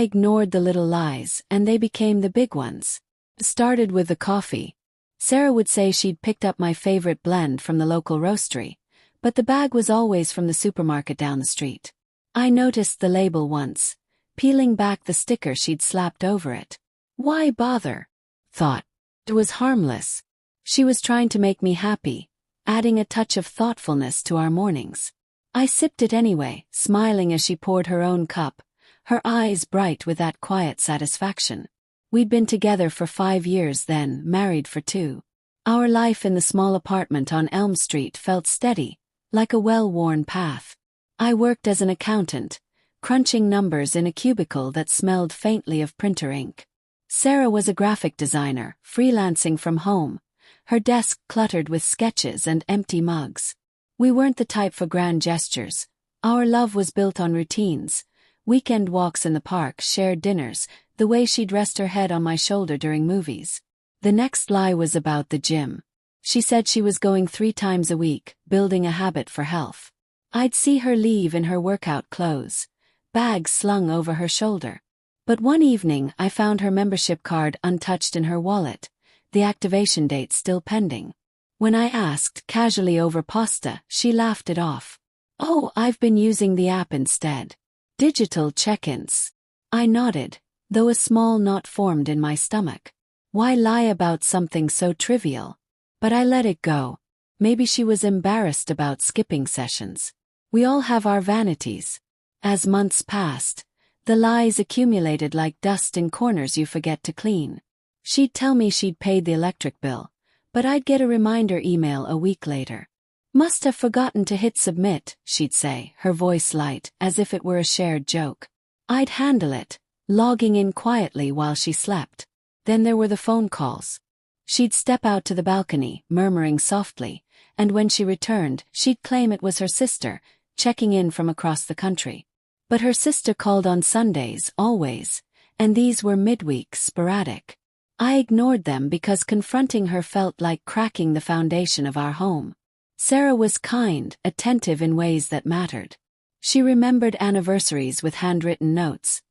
ignored the little lies, and they became the big ones. Started with the coffee. Sarah would say she'd picked up my favorite blend from the local roastery, but the bag was always from the supermarket down the street. I noticed the label once, peeling back the sticker she'd slapped over it. Why bother? Thought. It was harmless. She was trying to make me happy, adding a touch of thoughtfulness to our mornings. I sipped it anyway, smiling as she poured her own cup, her eyes bright with that quiet satisfaction. We'd been together for 5 years then, married for 2. Our life in the small apartment on Elm Street felt steady, like a well-worn path. I worked as an accountant, crunching numbers in a cubicle that smelled faintly of printer ink. Sarah was a graphic designer, freelancing from home, her desk cluttered with sketches and empty mugs. We weren't the type for grand gestures. Our love was built on routines, weekend walks in the park, shared dinners, the way she'd rest her head on my shoulder during movies. The next lie was about the gym. She said she was going 3 times a week, building a habit for health. I'd see her leave in her workout clothes, bags slung over her shoulder. But one evening I found her membership card untouched in her wallet, the activation date still pending. When I asked casually over pasta, she laughed it off. "Oh, I've been using the app instead. Digital check-ins." I nodded, though a small knot formed in my stomach. Why lie about something so trivial? But I let it go. Maybe she was embarrassed about skipping sessions. We all have our vanities. As months passed, the lies accumulated like dust in corners you forget to clean. She'd tell me she'd paid the electric bill, but I'd get a reminder email a week later. "Must have forgotten to hit submit," she'd say, her voice light, as if it were a shared joke. I'd handle it, logging in quietly while she slept. Then there were the phone calls. She'd step out to the balcony, murmuring softly, and when she returned, she'd claim it was her sister, checking in from across the country. But her sister called on Sundays, always, and these were midweek, sporadic. I ignored them because confronting her felt like cracking the foundation of our home. Sarah was kind, attentive in ways that mattered. She remembered anniversaries with handwritten notes,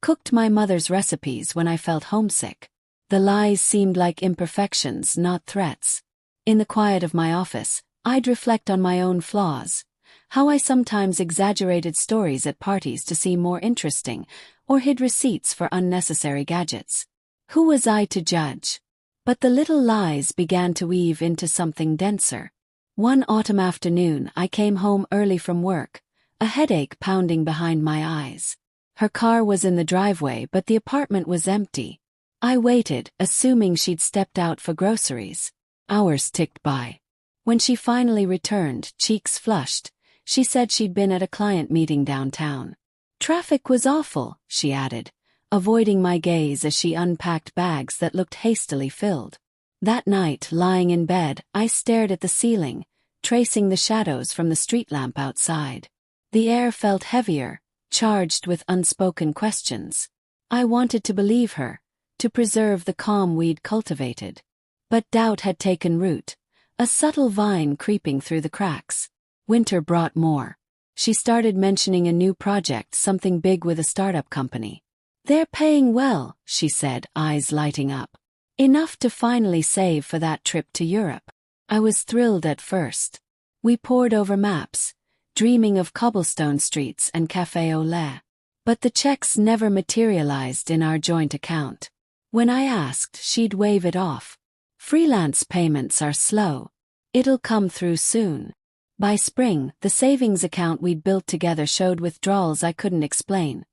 cooked my mother's recipes when I felt homesick. The lies seemed like imperfections, not threats. In the quiet of my office, I'd reflect on my own flaws, how I sometimes exaggerated stories at parties to seem more interesting, or hid receipts for unnecessary gadgets. Who was I to judge? But the little lies began to weave into something denser. One autumn afternoon I came home early from work, a headache pounding behind my eyes. Her car was in the driveway but the apartment was empty. I waited, assuming she'd stepped out for groceries. Hours ticked by. When she finally returned, cheeks flushed, she said she'd been at a client meeting downtown. "Traffic was awful," she added, avoiding my gaze as she unpacked bags that looked hastily filled. That night, lying in bed, I stared at the ceiling, tracing the shadows from the street lamp outside. The air felt heavier, charged with unspoken questions. I wanted to believe her, to preserve the calm we'd cultivated. But doubt had taken root, a subtle vine creeping through the cracks. Winter brought more. She started mentioning a new project, something big with a startup company. "They're paying well," she said, eyes lighting up. "Enough to finally save for that trip to Europe." I was thrilled at first. We pored over maps, dreaming of cobblestone streets and café au lait. But the checks never materialized in our joint account. When I asked, she'd wave it off. "Freelance payments are slow. It'll come through soon." By spring, the savings account we'd built together showed withdrawals I couldn't explain.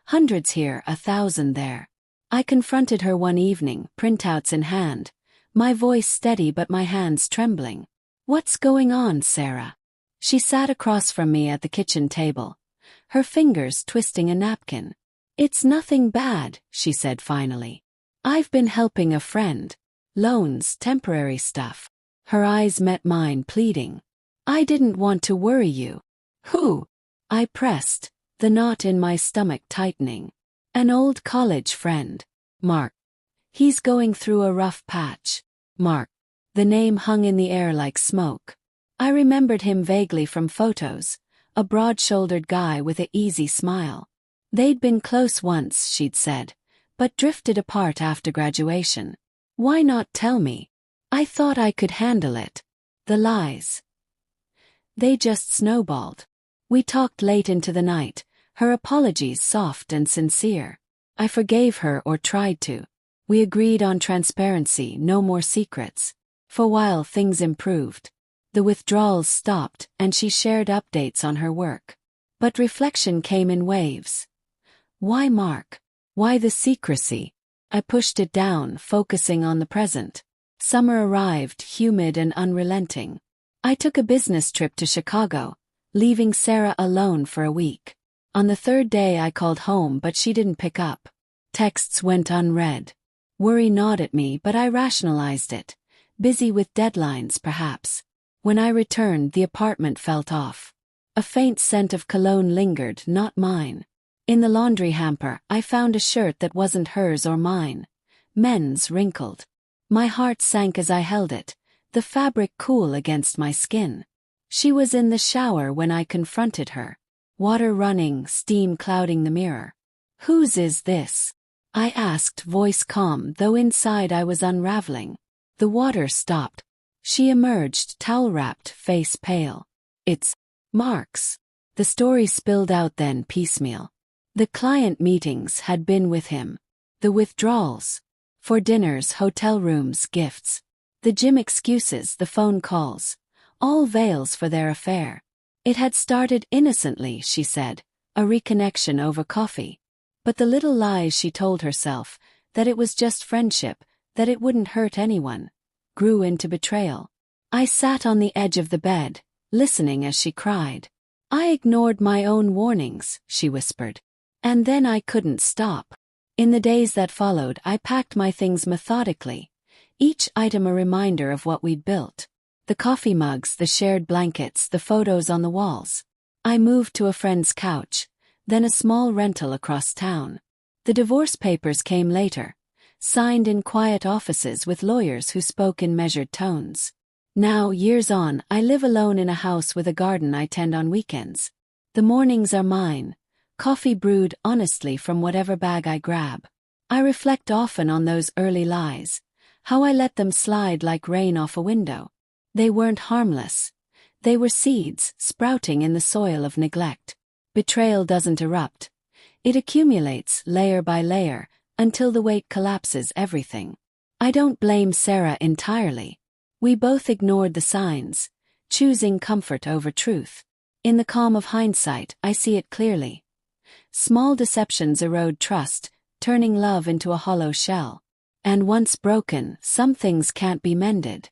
Hundreds here, 1,000 there. I confronted her one evening, printouts in hand, my voice steady but my hands trembling. "What's going on, Sarah?" She sat across from me at the kitchen table, her fingers twisting a napkin. "It's nothing bad," she said finally. "I've been helping a friend. Loans, temporary stuff." Her eyes met mine, pleading. "I didn't want to worry you." "Who?" I pressed, the knot in my stomach tightening. "An old college friend. Mark. He's going through a rough patch." Mark. The name hung in the air like smoke. I remembered him vaguely from photos, a broad-shouldered guy with an easy smile. They'd been close once, she'd said, but drifted apart after graduation. Why not tell me? I thought I could handle it. The lies. They just snowballed. We talked late into the night, her apologies soft and sincere. I forgave her, or tried to. We agreed on transparency, no more secrets. For a while things improved. The withdrawals stopped and she shared updates on her work. But reflection came in waves. Why Mark? Why the secrecy? I pushed it down, focusing on the present. Summer arrived, humid and unrelenting. I took a business trip to Chicago, leaving Sarah alone for a week. On the third day I called home, but she didn't pick up. Texts went unread. Worry gnawed at me, but I rationalized it. Busy with deadlines, perhaps. When I returned, the apartment felt off. A faint scent of cologne lingered, not mine. In the laundry hamper, I found a shirt that wasn't hers or mine. Men's, wrinkled. My heart sank as I held it, the fabric cool against my skin. She was in the shower when I confronted her. Water running, steam clouding the mirror. Whose is this? I asked, voice calm, though inside I was unraveling. The water stopped. She emerged, towel-wrapped, face pale. It's Mark's. The story spilled out then, piecemeal. The client meetings had been with him. The withdrawals. For dinners, hotel rooms, gifts. The gym excuses, the phone calls. All veils for their affair. It had started innocently, she said, a reconnection over coffee. But the little lies she told herself, that it was just friendship, that it wouldn't hurt anyone, grew into betrayal. I sat on the edge of the bed, listening as she cried. I ignored my own warnings, she whispered. And then I couldn't stop. In the days that followed, I packed my things methodically, each item a reminder of what we'd built. The coffee mugs, the shared blankets, the photos on the walls. I moved to a friend's couch, then a small rental across town. The divorce papers came later, signed in quiet offices with lawyers who spoke in measured tones. Now, years on, I live alone in a house with a garden I tend on weekends. The mornings are mine, coffee brewed honestly from whatever bag I grab. I reflect often on those early lies, how I let them slide like rain off a window. They weren't harmless. They were seeds sprouting in the soil of neglect. Betrayal doesn't erupt. It accumulates, layer by layer, until the weight collapses everything. I don't blame Sarah entirely. We both ignored the signs, choosing comfort over truth. In the calm of hindsight, I see it clearly. Small deceptions erode trust, turning love into a hollow shell. And once broken, some things can't be mended.